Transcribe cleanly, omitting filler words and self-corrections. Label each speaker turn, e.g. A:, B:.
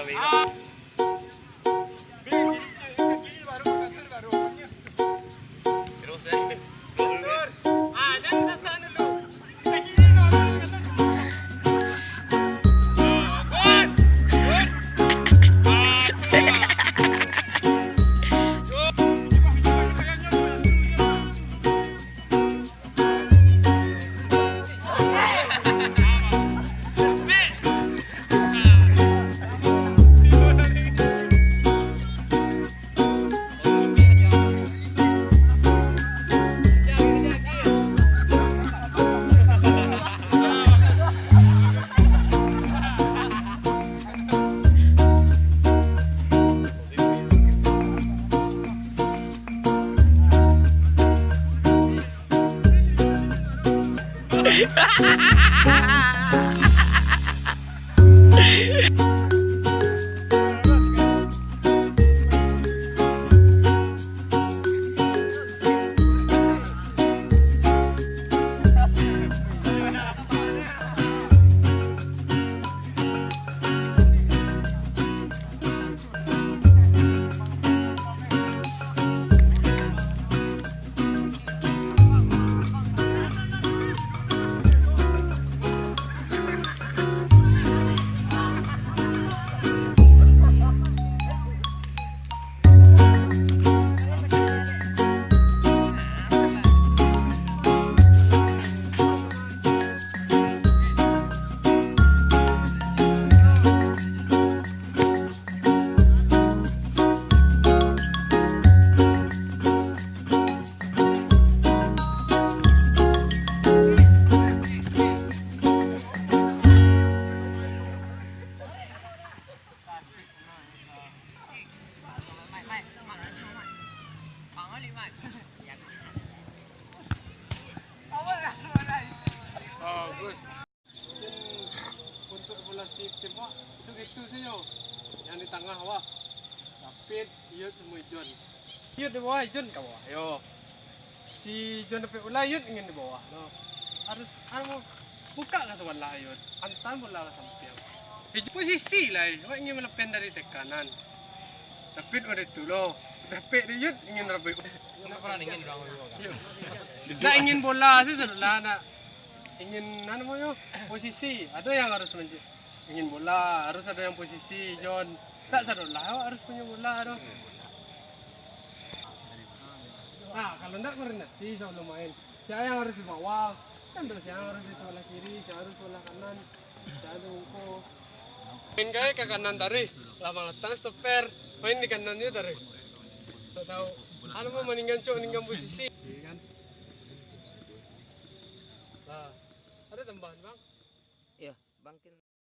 A: Terus ya.
B: Bagus. Untuk bola si tembak itu saja. Yang di tengah wah. Rapid, Yud semua John. Yud di bawah, John ke bawah. Yo. Si John dapat bola, Yud ingin di bawah. No. Harus buka ke sebelah Yud. Antam bola ke samping. Posisi lah. Awak ingin melepen dari tekanan. Rapid udah itu loh. Rapid di Yud ingin rapid.
A: Kenapa pernah ingin orang
B: Nak ingin bola sih sebelah nak. Ingin posisi, ada yang harus ingin bola, harus ada yang posisi John. Tak sadarlah harus punya bola doh. Nah, kalau enggak koordinasi sebelum main. Siapa yang harus di bawah? Kan terus yang harus di sebelah kiri, siapa harus sebelah kanan. Siapa tunggu. Main kayak ke kanan tarik, lama letak stopper. Main di kanannya tarik. Tak tahu. Anu mau meninggal posisi. Kan? Nah, ada tambahan bang?
C: Iya, bangkit.